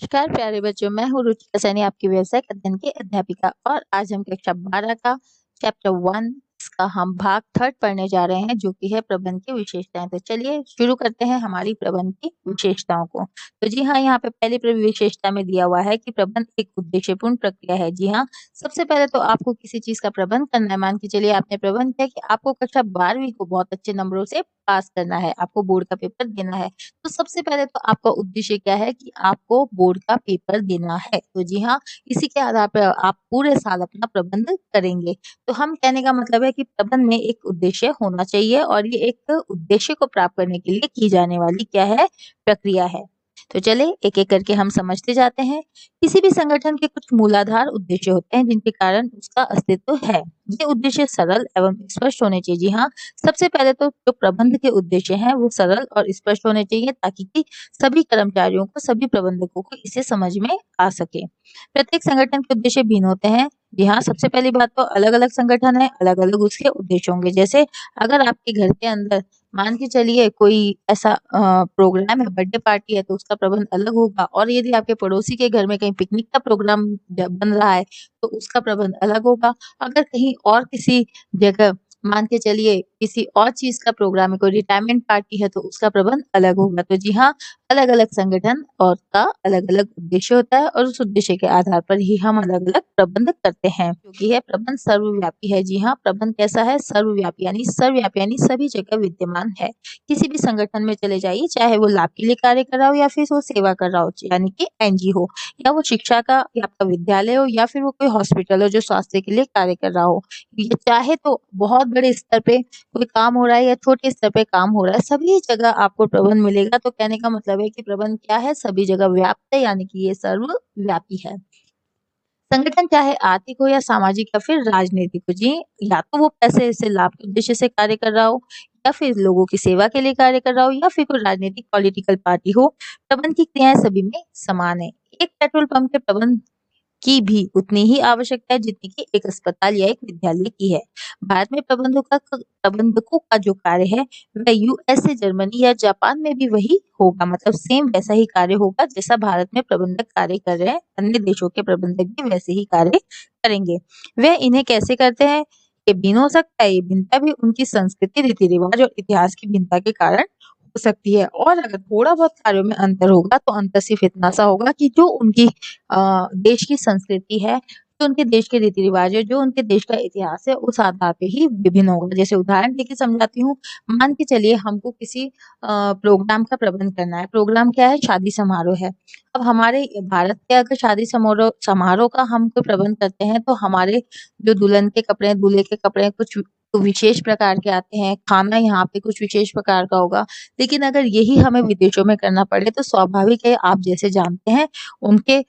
नमस्कार प्यारे बच्चों, मैं हूँ रुचिका सैनी, आपकी व्यवसायिक अध्ययन की अध्यापिका। और आज हम कक्षा 12 का चैप्टर 1 का हम भाग 3 पढ़ने जा रहे हैं, जो कि है प्रबंध की विशेषताएं। तो चलिए शुरू करते हैं हमारी प्रबंध की विशेषताओं को। तो जी हाँ, यहाँ पे पहली विशेषता में दिया हुआ है कि प्रबंध एक उद्देश्यपूर्ण प्रक्रिया है। जी हाँ, सबसे पहले तो आपको किसी चीज का प्रबंध करना है। मान के चलिए आपने प्रबंध किया कि आपको कक्षा 12वीं को बहुत अच्छे नंबरों से पास करना है, आपको बोर्ड का पेपर देना है। तो सबसे पहले तो आपका उद्देश्य क्या है कि आपको बोर्ड का पेपर देना है। तो जी हाँ, इसी के आधार पर आप पूरे साल अपना प्रबंध करेंगे। तो हम कहने का मतलब है कि प्रबंध में एक उद्देश्य होना चाहिए, और ये एक उद्देश्य को प्राप्त करने के लिए की जाने वाली क्या है, प्रक्रिया है। तो चले एक एक करके हम समझते जाते हैं। किसी भी संगठन के कुछ मूलाधार उद्देश्य होते हैं जिनके कारण उसका अस्तित्व है। ये उद्देश्य सरल एवं स्पष्ट होने चाहिए। जी हाँ, सबसे पहले तो जो प्रबंध के उद्देश्य हैं वो सरल और स्पष्ट होने चाहिए, ताकि कि सभी कर्मचारियों को, सभी प्रबंधकों को इसे समझ में आ सके। प्रत्येक संगठन के उद्देश्य भिन्न होते हैं। जी हाँ, सबसे पहली बात तो अलग-अलग संगठन है, अलग-अलग उसके उद्देश्य होंगे। जैसे अगर आपके घर के अंदर मान के चलिए कोई ऐसा प्रोग्राम है, बर्थडे पार्टी है, तो उसका प्रबंध अलग होगा। और यदि आपके पड़ोसी के घर में कहीं पिकनिक का प्रोग्राम बन रहा है, तो उसका प्रबंध अलग होगा। अगर कहीं और किसी जगह मान के चलिए किसी और चीज का प्रोग्राम है, कोई रिटायरमेंट पार्टी है, तो उसका प्रबंध अलग होगा। तो जी हाँ, अलग-अलग संगठन और का अलग-अलग उद्देश्य होता है, और उस उद्देश्य के आधार पर ही हम अलग-अलग प्रबंध करते हैं, क्योंकि यह प्रबंध सर्वव्यापी है। जी हाँ, प्रबंध कैसा है, सर्वव्यापी, यानी सभी जगह विद्यमान है। किसी भी संगठन में चले जाइए, चाहे वो लाभ के लिए कार्य कर रहा हो या फिर वो सेवा कर रहा हो, यानी कि एनजीओ हो, या वो शिक्षा का या आपका विद्यालय हो, या फिर वो कोई हॉस्पिटल हो जो स्वास्थ्य के लिए कार्य कर रहा हो। ये चाहे तो बहुत बड़े स्तर पे कोई काम हो रहा है या छोटे स्तर पे काम हो रहा है, सभी जगह आपको प्रबंध मिलेगा। तो कहने का मतलब है कि प्रबंध क्या है, सभी जगह व्याप्त है, यानी कि ये सर्वव्यापी है। संगठन चाहे आर्थिक हो या सामाजिक या फिर राजनीतिक हो, जी या तो वो पैसे से लाभ के उद्देश्य से कार्य कर रहा हो, या फिर लोगों की सेवा के लिए कार्य कर रहा हो, या फिर कोई राजनीतिक पॉलिटिकल पार्टी हो, प्रबंध की क्रियाएं सभी में समान है। एक पेट्रोल पंप के प्रबंध की भी उतनी ही आवश्यकता है जितनी कि एक अस्पताल या एक विद्यालय की है। भारत में प्रबंधकों का जो कार्य है वह यूएसए, जर्मनी या जापान में भी वही होगा। मतलब सेम वैसा ही कार्य होगा जैसा भारत में प्रबंधक कार्य कर रहे हैं, अन्य देशों के प्रबंधक भी वैसे ही कार्य करेंगे। वह इन्हें कैसे करते हैं, ये भिन्न हो सकता है। ये भिन्नता भी उनकी संस्कृति, रीति रिवाज और इतिहास की भिन्नता के कारण हो सकती है। और अगर थोड़ा बहुत कार्यों में अंतर होगा, तो अंतर सिर्फ इतना सा होगा कि जो उनकी देश की संस्कृति है, जो उनके देश के रीति रिवाज है, जो उनके देश का इतिहास है, उस आधार पे ही विभिन्न होगा। जैसे उदाहरण देके समझाती हूँ। मान के चलिए हमको किसी प्रोग्राम का प्रबंध करना है। प्रोग्राम क्या है, शादी समारोह है। अब हमारे भारत के अगर शादी समारोह समारोह का हम कोई प्रबंध करते हैं, तो हमारे जो दुल्हन के कपड़े, दूल्हे के कपड़े कुछ विशेष प्रकार के आते हैं, खाना यहाँ पे कुछ विशेष प्रकार का होगा। लेकिन अगर यही हमें विदेशों में करना पड़े, तो स्वाभाविक है, आप जैसे जानते हैं, उनके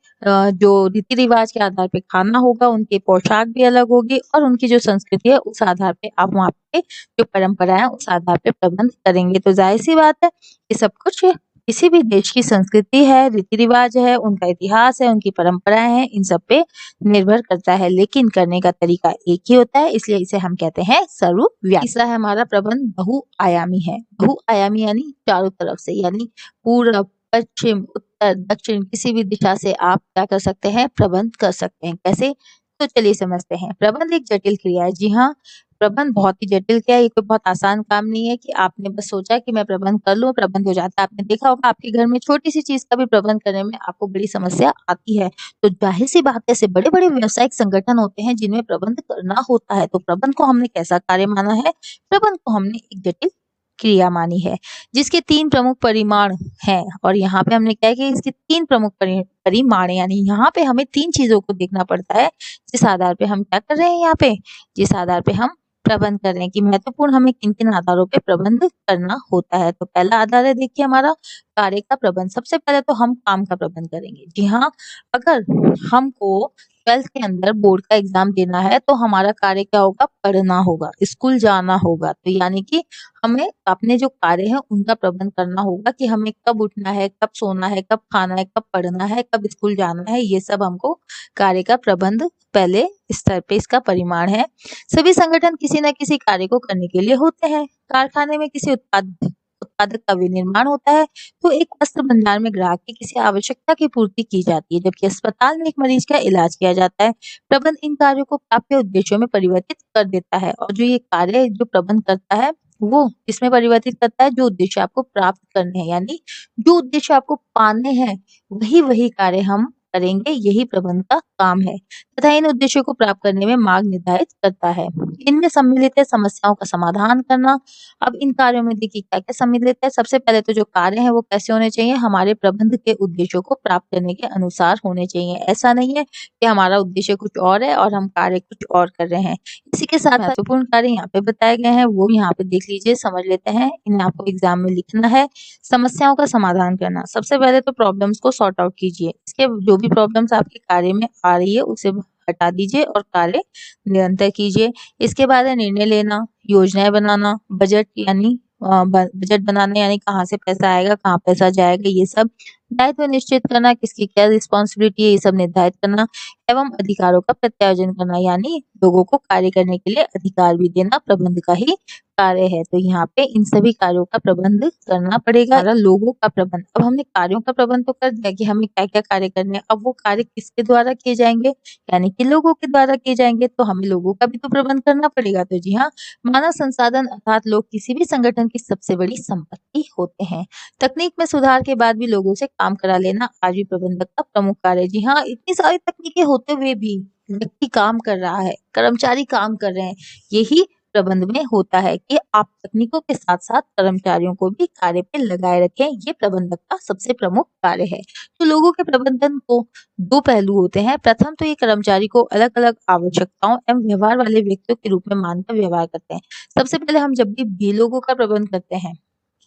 जो रीति रिवाज के आधार पे खाना होगा, उनकी पोशाक भी अलग होगी, और उनकी जो संस्कृति है उस आधार पे आप वहाँ पे जो परंपरा है उस आधार पे प्रबंध करेंगे। तो जाहिर सी बात है, ये सब कुछ किसी भी देश की संस्कृति है, रीति रिवाज है, उनका इतिहास है, उनकी परंपराएं हैं, इन सब पे निर्भर करता है। लेकिन करने का तरीका एक ही होता है, इसलिए इसे हम कहते हैं सर्वव्यापी। तीसरा है हमारा प्रबंध बहुआयामी है। बहुआयामी यानी चारों तरफ से, यानी पूर्व, पश्चिम, उत्तर, दक्षिण, किसी भी दिशा से आप क्या कर सकते हैं, प्रबंध कर सकते हैं। कैसे, तो चलिए समझते हैं। प्रबंध एक जटिल क्रिया है। जी हाँ, प्रबंध बहुत ही जटिल क्रिया है। ये कोई बहुत आसान काम नहीं है कि आपने बस सोचा कि मैं प्रबंध कर लूं, प्रबंध हो जाता है। आपने देखा होगा आपके घर में छोटी सी चीज का भी प्रबंध करने में आपको बड़ी समस्या आती है। तो जाहिर सी बात है, ऐसे बड़े बड़े व्यावसायिक संगठन होते हैं जिनमें प्रबंध करना होता है। तो प्रबंध को हमने कैसा कार्य माना है, प्रबंध को हमने एक जटिल क्रिया मानी है, जिसके 3 प्रमुख परिमाण हैं। और यहाँ पे हमने क्या है कि इसके 3 प्रमुख परिमाण, यानी यहाँ पे हमें 3 चीजों को देखना पड़ता है, जिस आधार पे हम क्या कर रहे हैं, यहाँ पे जिस आधार पे हम प्रबंध कर रहे हैं, कि महत्वपूर्ण हमें किन किन आधारों पे प्रबंध करना होता है। तो पहला आधार है, देखिए, हमारा कार्य का प्रबंध। सबसे पहले तो हम काम का प्रबंध करेंगे। जी हाँ, अगर हमको 12th के अंदर बोर्ड का एग्जाम देना है, तो हमारा कार्य क्या होगा, पढ़ना होगा, स्कूल जाना होगा। तो यानी कि हमें अपने जो कार्य है उनका प्रबंध करना होगा, कि हमें कब उठना है, कब सोना है, कब खाना है, कब पढ़ना है, कब स्कूल जाना है। ये सब हमको कार्य का प्रबंध पहले स्तर पे इसका परिमाण है। सभी संगठन किसी न किसी कार्य को करने के लिए होते हैं। कारखाने में किसी उत्पाद उत्पादक का विनिर्माण होता है, तो एक वस्त्र भंडार में ग्राहक की किसी आवश्यकता की पूर्ति की जाती है, जबकि अस्पताल में एक मरीज का इलाज किया जाता है। प्रबंध इन कार्यों को प्राप्य उद्देश्यों में परिवर्तित कर देता है, और जो ये कार्य जो प्रबंध करता है वो इसमें परिवर्तित करता है जो उद्देश्य आपको प्राप्त करने हैं, यानी जो उद्देश्य आपको पाने हैं वही वही कार्य हम करेंगे, यही प्रबंध का काम है तथा इन उद्देश्यों को प्राप्त करने में मार्ग निर्धारित करता है। इनमें सम्मिलित है समस्याओं का समाधान करना। अब इन कार्यों में देखिए क्या-क्या सम्मिलित है। सबसे पहले तो जो कार्य हैं वो कैसे होने चाहिए, हमारे प्रबंध के उद्देश्यों को प्राप्त करने के अनुसार होने चाहिए। ऐसा नहीं है कि हमारा उद्देश्य कुछ और है और हम कार्य कुछ और कर रहे हैं। इसी के साथ महत्वपूर्ण कार्य यहाँ पे बताए गए हैं, वो यहाँ पे देख लीजिए, समझ लेते हैं। इन्हें आपको एग्जाम में लिखना है। समस्याओं का समाधान करना, सबसे पहले तो प्रॉब्लम्स को सॉर्ट आउट कीजिए। इसके जो भी प्रॉब्लम्स आपके कार्य में आ रही है उसे हटा दीजिए और कार्य निरंतर कीजिए। इसके बाद है निर्णय लेना, योजनाएं बनाना, बजट यानी बजट बनाना, यानी कहाँ से पैसा आएगा, कहाँ पैसा जाएगा, ये सब। दायित्व निश्चित करना, किसकी क्या रिस्पॉन्सिबिलिटी है, ये सब निर्धारित करना। एवं अधिकारों का प्रत्यायोजन करना, यानी लोगों को कार्य करने के लिए अधिकार भी देना प्रबंध का ही कार्य है। तो यहाँ पे इन सभी कार्यों का प्रबंध करना पड़ेगा। हमारा लोगों का प्रबंध, अब हमने कार्यों का प्रबंध तो कर दिया कि हमें क्या क्या कार्य करने हैं। अब वो कार्य किसके द्वारा किए जाएंगे, यानी कि लोगों के द्वारा किए जाएंगे, तो हमें लोगों का भी तो प्रबंध करना पड़ेगा। तो जी हाँ, मानव संसाधन अर्थात लोग किसी भी संगठन की सबसे बड़ी संपत्ति होते हैं। तकनीक में सुधार के बाद भी लोगों से काम करा लेना आज भी प्रबंधक का प्रमुख कार्य है। जी हाँ, इतनी सारी तकनीकें होते हुए भी व्यक्ति काम कर रहा है, कर्मचारी काम कर रहे हैं, यही प्रबंध में होता है कि आप तकनीकों के साथ साथ कर्मचारियों को भी कार्य पे लगाए रखें। ये प्रबंधक का सबसे प्रमुख कार्य है। तो लोगों के प्रबंधन को दो पहलू होते हैं। प्रथम तो ये कर्मचारी को अलग अलग आवश्यकताओं एवं व्यवहार वाले व्यक्तियों के रूप में मानकर व्यवहार करते हैं। सबसे पहले हम जब भी लोगों का प्रबंध करते हैं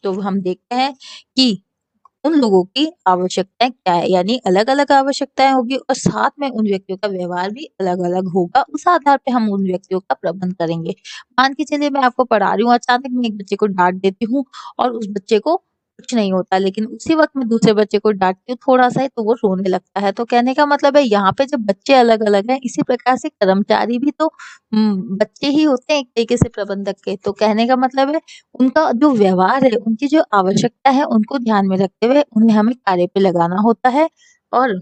तो हम देखते हैं कि उन लोगों की आवश्यकताएं क्या है, यानी अलग अलग आवश्यकताएं होगी और साथ में उन व्यक्तियों का व्यवहार भी अलग अलग होगा। उस आधार पे हम उन व्यक्तियों का प्रबंध करेंगे। मान के चलिए मैं आपको पढ़ा रही हूँ, अचानक मैं एक बच्चे को डांट देती हूँ और उस बच्चे को कुछ नहीं होता, लेकिन उसी वक्त मैं दूसरे बच्चे को डांटती हूँ थोड़ा सा ही तो वो रोने लगता है। तो कहने का मतलब है यहाँ पे जब बच्चे अलग अलग हैं, इसी प्रकार से कर्मचारी भी तो बच्चे ही होते हैं एक तरीके से प्रबंधक के। तो कहने का मतलब है उनका जो व्यवहार है, उनकी जो आवश्यकता है, उनको ध्यान में रखते हुए उन्हें हमें कार्य पे लगाना होता है और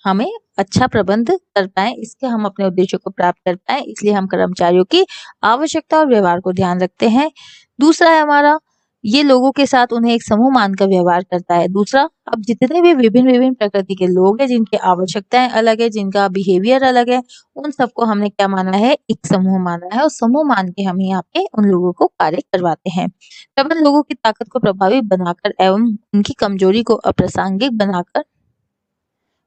हमें अच्छा प्रबंध कर पाए, इसके हम अपने उद्देश्यों को प्राप्त कर पाए, इसलिए हम कर्मचारियों की आवश्यकता और व्यवहार को ध्यान रखते हैं। दूसरा है हमारा, ये लोगों के साथ उन्हें एक समूह मानकर व्यवहार करता है। दूसरा, अब जितने भी विभिन्न विभिन्न प्रकृति के लोग हैं, जिनकी आवश्यकताएं अलग है, जिनका बिहेवियर अलग है, उन सबको हमने क्या माना है, एक समूह माना है और समूह मान के हम यहाँ पे उन लोगों को कार्य करवाते हैं। प्रबंध लोगों की ताकत को प्रभावी बनाकर एवं उनकी कमजोरी को अप्रासंगिक बनाकर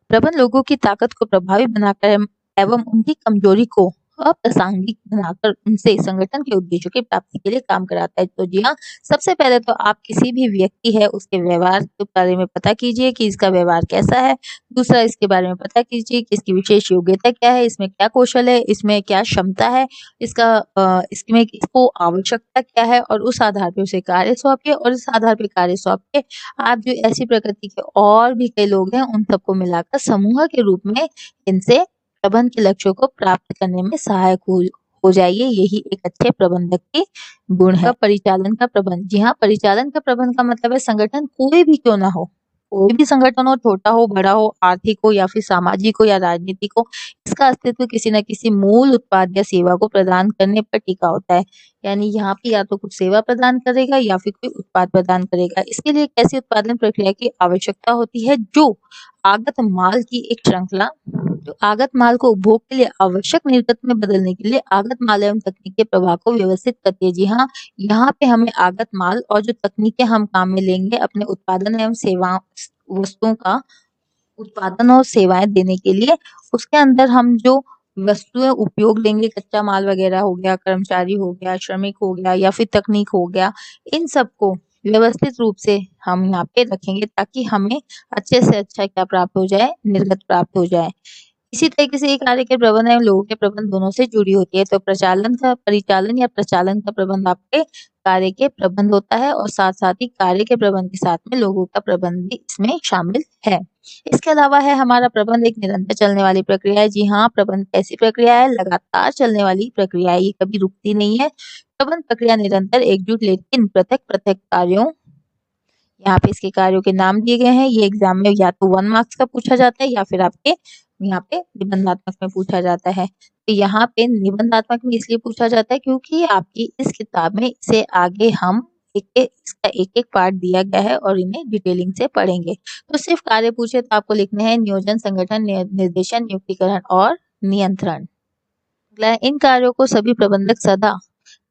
प्रबंध लोगों की ताकत को प्रभावी बनाकर एवं उनकी कमजोरी को अप्रासंगिक बनाकर उनसे संगठन के उद्देश्यों की प्राप्ति के लिए काम कराता है। तो जी हाँ, सबसे पहले तो आप किसी भी व्यक्ति है उसके व्यवहार के बारे में पता कीजिए कि इसका व्यवहार कैसा है। दूसरा, इसके बारे में पता कीजिए कि इसकी विशेष योग्यता क्या है, इसमें क्या कौशल है, इसमें क्या क्षमता है, इसमें इसको आवश्यकता क्या है, और उस आधार पे उसे कार्य सौंपिए और इस आधार पे कार्य सौंप के आप जो ऐसी प्रकृति के और भी कई लोग हैं उन सबको मिलाकर समूह के रूप में इनसे प्रबंध के लक्ष्यों को प्राप्त करने में सहायक हो जाइए। यही एक अच्छे प्रबंधक के गुण है। परिचालन का प्रबंध, जी हाँ, परिचालन का प्रबंध का मतलब है संगठन कोई भी क्यों ना हो, कोई भी संगठन हो, छोटा हो, बड़ा हो, आर्थिक हो या फिर सामाजिक हो या राजनीतिक हो, इसका अस्तित्व किसी न किसी मूल उत्पाद या सेवा को प्रदान करने पर टिका होता है। यानी यहाँ पे या तो कुछ सेवा प्रदान करेगा या फिर कोई उत्पाद प्रदान करेगा। इसके लिए एक ऐसी उत्पादन प्रक्रिया की आवश्यकता होती है जो आगत माल की एक श्रृंखला, जो आगत माल को उपभोग के लिए आवश्यक निर्गत में बदलने के लिए आगत माल एवं तकनीक के प्रवाह को व्यवस्थित करती है। जी हाँ, यहाँ पे हमें आगत माल और जो तकनीकें हम काम में लेंगे अपने उत्पादन एवं सेवा वस्तुओं का उत्पादन और सेवाएं देने के लिए, उसके अंदर हम जो वस्तुएं उपयोग लेंगे, कच्चा माल वगैरह हो गया, कर्मचारी हो गया, श्रमिक हो गया या फिर तकनीक हो गया, इन सबको व्यवस्थित रूप से हम यहाँ पे रखेंगे ताकि हमें अच्छे से अच्छा क्या प्राप्त हो जाए, निर्गत प्राप्त हो जाए। इसी तरीके से ये कार्य के प्रबंधन एवं लोगों के प्रबंध दोनों से जुड़ी होती है। तो परिचालन या प्रचालन का प्रबंध आपके कार्य के प्रबंध होता है और साथ साथ ही कार्य के प्रबंध के साथ में लोगों का प्रबंध भी इसमें शामिल है। इसके अलावा है हमारा प्रबंध एक निरंतर चलने वाली प्रक्रिया है। जी हाँ, प्रबंध ऐसी प्रक्रिया है, लगातार चलने वाली प्रक्रिया है, ये कभी रुकती नहीं है। प्रबंध प्रक्रिया निरंतर एकजुट लेकिन पृथक पृथक कार्यों यहाँ पे इसके कार्यों के नाम दिए गए हैं। ये एग्जाम में या तो 1 मार्क्स का पूछा जाता है या फिर आपके यहाँ पे निबंधात्मक में पूछा जाता है। तो यहाँ पे निबंधात्मक में इसलिए पूछा जाता है क्योंकि आपकी इस किताब में से आगे हम इसका एक-एक पार्ट दिया गया है और इन्हें डिटेलिंग से पढ़ेंगे। तो सिर्फ कार्य पूछे तो आपको लिखने हैं नियोजन, संगठन, निर्देशन, नियुक्तिकरण और नियंत्रण। अगला है, इन कार्यों को सभी प्रबंधक सदा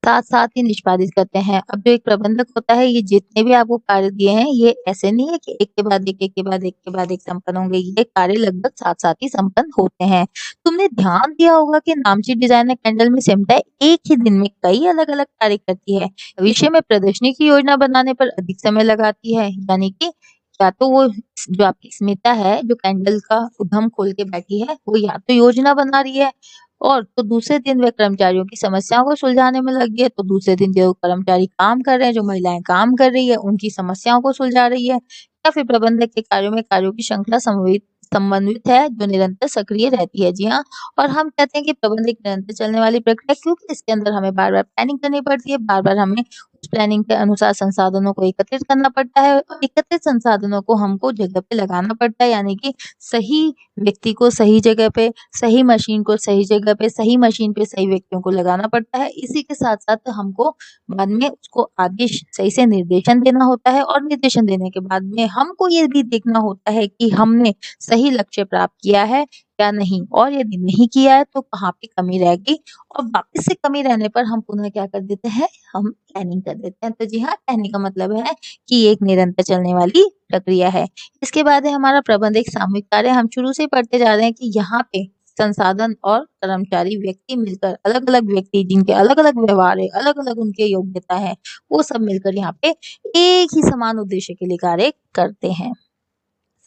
साथ-साथ ही निष्पादित करते हैं। अब जो एक प्रबंधक होता है, ये जितने भी आपको कार्य दिए हैं, ये ऐसे नहीं है कि एक के बाद एक, एक के बाद एक के बाद एक संपन्न होंगे। ये कार्य लगभग साथ-साथ ही संपन्न होते हैं। तुमने ध्यान दिया होगा कि नामची डिजाइनर कैंडल में सिमटा एक ही दिन में कई अलग-अलग कार्य करती है। भविष्य में प्रदर्शनी की योजना बनाने पर अधिक समय लगाती है। यानी कि या तो वो जो आपकी स्मिता है, जो कैंडल का उद्यम खोल के बैठी है, वो या तो योजना बना रही है और तो दूसरे दिन वे कर्मचारियों की समस्याओं को सुलझाने में लगी है, तो दूसरे दिन जो कर्मचारी काम कर रहे हैं, जो महिलाएं काम कर रही है, उनकी समस्याओं को सुलझा रही है, या फिर प्रबंधक के कार्यों में कार्यों की श्रृंखला समन्वित है जो निरंतर सक्रिय रहती है। जी हाँ, और हम कहते हैं कि प्रबंधक निरंतर चलने वाली प्रक्रिया क्योंकि इसके अंदर हमें बार बार प्लानिंग करनी पड़ती है, बार बार हमें उस प्लानिंग के अनुसार संसाधनों को एकत्रित करना पड़ता है और एकत्रित संसाधनों को हमको जगह पे लगाना पड़ता है, यानी कि सही व्यक्ति को सही जगह पे, सही मशीन को सही जगह पे, सही मशीन पे सही व्यक्तियों को लगाना पड़ता है। इसी के साथ-साथ हमको बाद में उसको आदेश सही से निर्देशन देना होता है और निर्देशन देने के बाद में हमको ये भी देखना होता है कि हमने सही लक्ष्य प्राप्त किया है या नहीं, और यदि नहीं किया है तो कहाँ पे कमी रह गई, और वापस से कमी रहने पर हम पुनः क्या कर देते हैं, हम प्लानिंग कर देते हैं। तो जी हाँ, प्लानिंग का मतलब है कि ये एक निरंतर चलने वाली प्रक्रिया है। इसके बाद है हमारा प्रबंध एक सामूहिक कार्य। हम शुरू से ही पढ़ते जा रहे हैं कि यहाँ पे संसाधन और कर्मचारी व्यक्ति मिलकर, अलग-अलग व्यक्ति जिनके अलग-अलग व्यवहार है, अलग-अलग उनके योग्यता है, वो सब मिलकर यहाँ पे एक ही समान उद्देश्य के लिए कार्य करते हैं।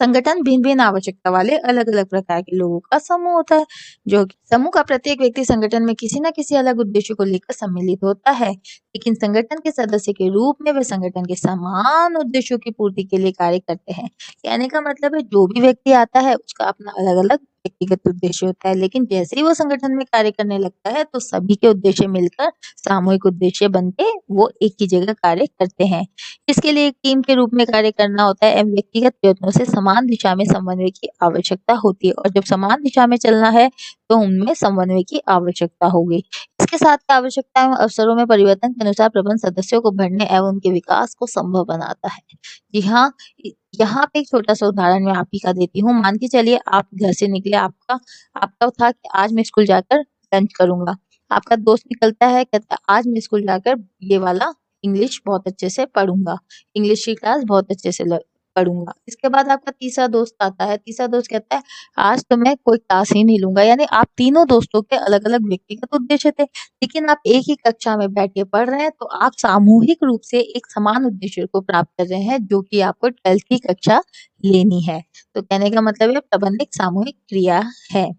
संगठन भिन्न-भिन्न आवश्यकता वाले अलग-अलग प्रकार के लोगों का समूह होता है, जो समूह का प्रत्येक व्यक्ति संगठन में किसी न किसी अलग उद्देश्य को लेकर सम्मिलित होता है, लेकिन संगठन के सदस्य के रूप में वे संगठन के समान उद्देश्यों की पूर्ति के लिए कार्य करते हैं। कहने का मतलब है जो भी व्यक्ति आता है उसका अपना अलग-अलग व्यक्तिगत उद्देश्य होता है, लेकिन जैसे ही वो संगठन में कार्य करने लगता है तो सभी के उद्देश्य मिलकर सामूहिक उद्देश्य बन के वो एक ही जगह कार्य करते हैं। इसके लिए एक टीम के रूप में कार्य करना होता है एवं व्यक्तिगत प्रयत्नों से समान दिशा में समन्वय की आवश्यकता होती है, और जब समान दिशा में चलना है तो उनमें समन्वय की आवश्यकता होगी। इसके साथ ही आवश्यकता एवं अवसरों में परिवर्तन के अनुसार प्रबंध सदस्यों को बढ़ने एवं उनके विकास को संभव बनाता है। जी हाँ, यहाँ पे एक छोटा सा उदाहरण मैं आप ही का देती हूँ। मान के चलिए आप घर से निकले, आपका आपका था कि आज मैं स्कूल जाकर लंच करूंगा। आपका दोस्त निकलता है, कहता है आज मैं स्कूल जाकर ये वाला इंग्लिश बहुत अच्छे से पढ़ूंगा, इंग्लिश की क्लास बहुत अच्छे से पढ़ूंगा। इसके बाद आपका तीसरा दोस्त आता है, तीसरा दोस्त कहता है आज तो मैं कोई क्लास ही नहीं लूंगा। यानी आप तीनों दोस्तों के अलग अलग व्यक्तिगत उद्देश्य थे, लेकिन आप एक ही कक्षा में बैठ के पढ़ रहे हैं, तो आप सामूहिक रूप से एक समान उद्देश्य को प्राप्त कर रहे हैं, जो कि आपको 12th की कक्षा लेनी है। तो कहने का मतलब है प्रबंध एक सामूहिक क्रिया है।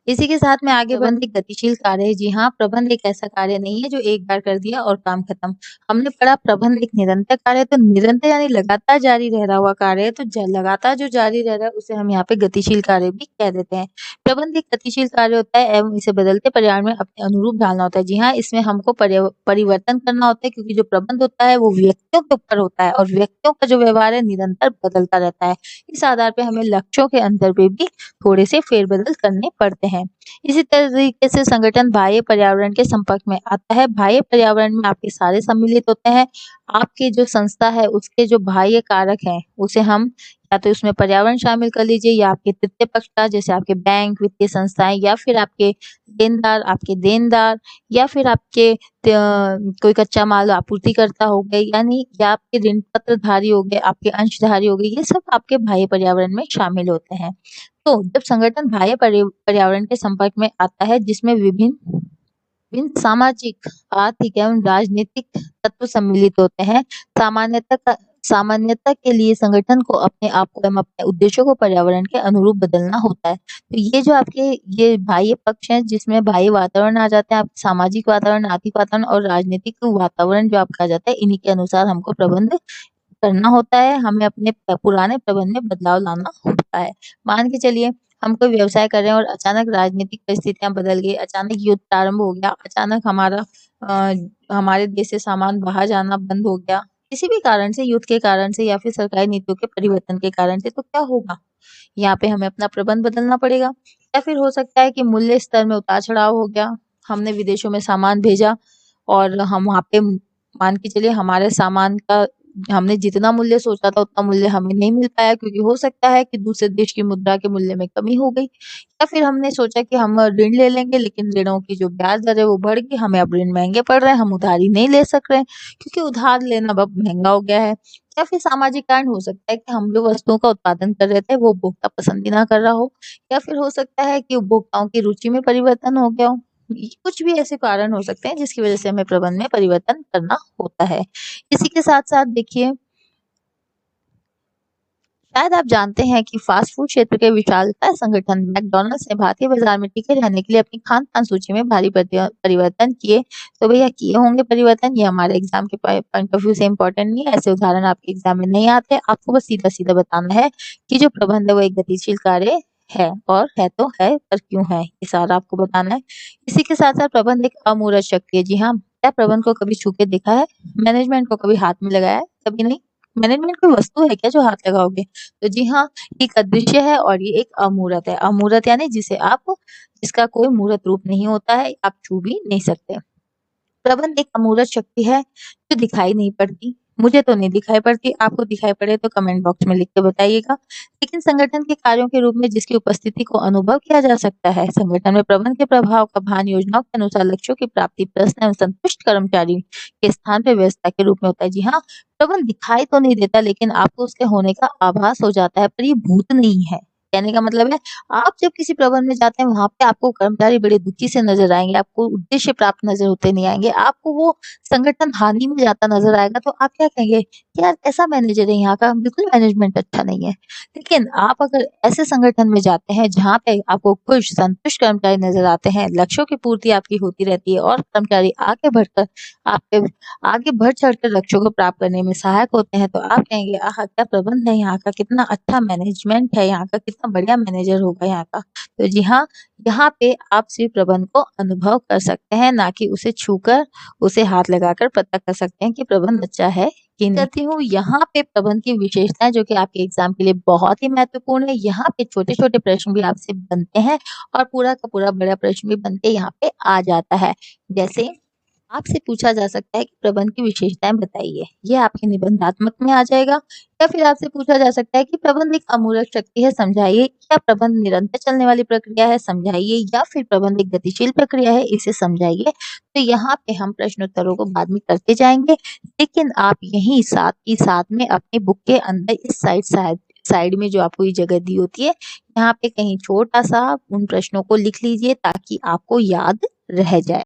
इसी के साथ में आगे प्रबंध एक गतिशील कार्य है। जी हाँ, प्रबंध एक ऐसा कार्य नहीं है जो एक बार कर दिया और काम खत्म। हमने पढ़ा प्रबंध एक निरंतर कार्य है, तो निरंतर यानी लगातार जारी रह रहा हुआ कार्य है, तो लगातार जो जारी रह रहा है उसे हम यहाँ पे गतिशील कार्य भी कह देते हैं। प्रबंध एक गतिशील कार्य होता है एवं इसे बदलते पर्यावरण में अपने अनुरूप ढालना होता है। जी हाँ, इसमें हमको परिवर्तन करना होता है, क्योंकि जो प्रबंध होता है वो व्यक्तियों के ऊपर होता है और व्यक्तियों का जो व्यवहार है निरंतर बदलता रहता है। इस आधार पे हमें लक्ष्यों के अंतर पे भी थोड़े से फेरबदल करने पड़ते हैं। इसी तरीके से संगठन बाह्य पर्यावरण के संपर्क में आता है। बाह्य पर्यावरण में आपके सारे सम्मिलित होते हैं। आपकी जो संस्था है उसके जो बाह्य कारक हैं उसे हम या तो इसमें पर्यावरण शामिल कर लीजिए, या आपके तृतीय पक्षता जैसे आपके बैंक, वित्तीय संस्थाएं, या फिर आपके देनदार, या फिर आपके कोई कच्चा माल आपूर्तिकर्ता हो गए, यानी या आपके ऋण पत्रधारी हो गए, आपके अंशधारी हो गए, ये सब आपके बाह्य पर्यावरण में शामिल होते हैं। तो जब संगठन बाह्य पर्यावरण के संपर्क में आता है, जिसमें विभिन्न विभिन्न सामाजिक, आर्थिक एवं राजनीतिक तत्व सम्मिलित होते हैं, सामान्यता के लिए संगठन को अपने आप को एवं अपने उद्देश्यों को पर्यावरण के अनुरूप बदलना होता है। तो ये जो आपके ये बाह्य पक्ष हैं, जिसमें बाह्य वातावरण आ जाते हैं, आपके सामाजिक वातावरण, आर्थिक वातावरण और राजनीतिक वातावरण जो आपका आ जाता है, इन्हीं के अनुसार हमको प्रबंध करना होता है, हमें अपने पुराने प्रबंध में बदलाव लाना होता है। मान के चलिए हम कोई व्यवसाय कर रहे हैं और अचानक राजनीतिक परिस्थितियां बदल गई, अचानक युद्ध प्रारंभ हो गया, अचानक हमारे देश से सामान बाहर जाना बंद हो गया, किसी भी कारण से, युद्ध के कारण से या फिर सरकारी नीतियों के परिवर्तन के कारण से, तो क्या होगा? यहाँ पे हमें अपना प्रबंध बदलना पड़ेगा। या फिर हो सकता है कि मूल्य स्तर में उतार-चढ़ाव हो गया, हमने विदेशों में सामान भेजा और हम वहाँ पे मान के चलिए हमारे सामान का हमने जितना मूल्य सोचा था उतना मूल्य हमें नहीं मिल पाया, क्योंकि हो सकता है कि दूसरे देश की मुद्रा के मूल्य में कमी हो गई। या फिर हमने सोचा कि हम ऋण ले लेंगे, लेकिन ऋणों की जो ब्याज दर है वो बढ़ गई, हमें अब ऋण महँगे पड़ रहे हैं, हम उधारी नहीं ले सक रहे हैं, क्योंकि उधार लेना अब महँगा हो गया है। या फिर सामाजिक कारण हो सकता है कि हम जो वस्तुओं का उत्पादन कर रहे थे वो उपभोक्ता पसंद ही ना कर रहा हो। या फिर हो सकता है कि उपभोक्ताओं की रुचि में परिवर्तन हो गया हो। ये कुछ भी ऐसे कारण हो सकते हैं जिसकी वजह से हमें प्रबंध में परिवर्तन करना होता है। इसी के साथ-साथ देखिए, शायद आप जानते हैं कि फास्ट फूड क्षेत्र के विशालकाय संगठन मैकडॉनल्ड्स ने भारतीय बाजार में टिके रहने के लिए अपनी खान-पान सूची में भारी परिवर्तन किए। तो भैया किए होंगे परिवर्तन, ये हमारे एग्जाम के पॉइंट ऑफ व्यू से इम्पोर्टेंट नहीं है, ऐसे उदाहरण आपके एग्जाम में नहीं आते। आपको बस सीधा-सीधा बताना है कि जो प्रबंध है वो एक गतिशील कार्य है, और है तो है, पर क्यों है, ये सारा आपको बताना है। इसी के साथ-साथ प्रबंध एक अमूर्त शक्ति है। जी हाँ, क्या प्रबंध को कभी छू के देखा है? मैनेजमेंट को कभी हाथ में लगाया है? कभी नहीं। मैनेजमेंट कोई वस्तु है क्या जो हाथ लगाओगे? तो जी हाँ, ये एक अदृश्य है और ये एक अमूर्त है। अमूर्त यानी जिसका कोई मूर्त रूप नहीं होता है, आप छू भी नहीं सकते। प्रबंध एक अमूर्त शक्ति है जो दिखाई नहीं पड़ती। मुझे तो नहीं दिखाई पड़ती, आपको दिखाई पड़े तो कमेंट बॉक्स में लिख के बताइएगा। लेकिन संगठन के कार्यों के रूप में जिसकी उपस्थिति को अनुभव किया जा सकता है, संगठन में प्रबंध के प्रभाव का भान योजनाओं के अनुसार लक्ष्यों की प्राप्ति, प्रश्न एवं संतुष्ट कर्मचारी के स्थान पे व्यवस्था के रूप में होता है। जी हाँ, प्रबंध दिखाई तो नहीं देता, लेकिन आपको उसके होने का आभास हो जाता है, पर ये भूत नहीं है। कहने का मतलब है, आप जब किसी प्रबंध में जाते हैं वहाँ पे आपको कर्मचारी बड़े दुखी से नज़र आएँगे, आपको उद्देश्य प्राप्त नज़र होते नहीं आएँगे, आपको वो संगठन हानि में जाता नज़र आएगा, तो आप क्या कहेंगे? कि यार ऐसा मैनेजर है यहाँ का, बिल्कुल मैनेजमेंट अच्छा नहीं है। लेकिन आप अगर ऐसे संगठन में जाते हैं जहाँ पे आपको खुश, संतुष्ट कर्मचारी नज़र आते हैं, लक्ष्यों की पूर्ति आपकी होती रहती है और कर्मचारी आपके आगे बढ़-चढ़ कर लक्ष्यों को प्राप्त करने में सहायक होते हैं, तो आप कहेंगे, आहा! क्या प्रबंध है यहाँ का, कितना अच्छा मैनेजमेंट है यहाँ का, कितना बढ़िया मैनेजर होगा यहाँ का। तो जी हाँ, यहाँ पे आप सिर्फ प्रबंध को अनुभव कर सकते हैं, ना कि उसे छूकर, उसे हाथ लगाकर पता कर सकते हैं कि प्रबंध अच्छा है कि नहीं। कहती हूँ, यहाँ पे प्रबंध की विशेषताएँ जो कि आपके एग्जाम के लिए बहुत ही महत्वपूर्ण है। यहाँ पे छोटे-छोटे प्रश्न भी आपसे बनते हैं और पूरा का पूरा बड़ा प्रश्न भी बन के यहाँ पे आ जाता है। जैसे आपसे पूछा जा सकता है कि प्रबंध की विशेषताएं बताइए, ये आपके निबंधात्मक में आ जाएगा। या फिर आपसे पूछा जा सकता है कि प्रबंध एक अमूर्त शक्ति है, समझाइए। या प्रबंध निरंतर चलने वाली प्रक्रिया है, समझाइए। या फिर प्रबंध एक गतिशील प्रक्रिया है, इसे समझाइए। तो यहाँ पे हम प्रश्नोत्तरों को बाद में करते जाएंगे, लेकिन आप यहीं साथ ही साथ में अपनी बुक के अंदर इस साइड में जो आपको ये जगह दी होती है, यहाँ पे कहीं छोटा सा उन प्रश्नों को लिख लीजिए ताकि आपको याद रह जाए।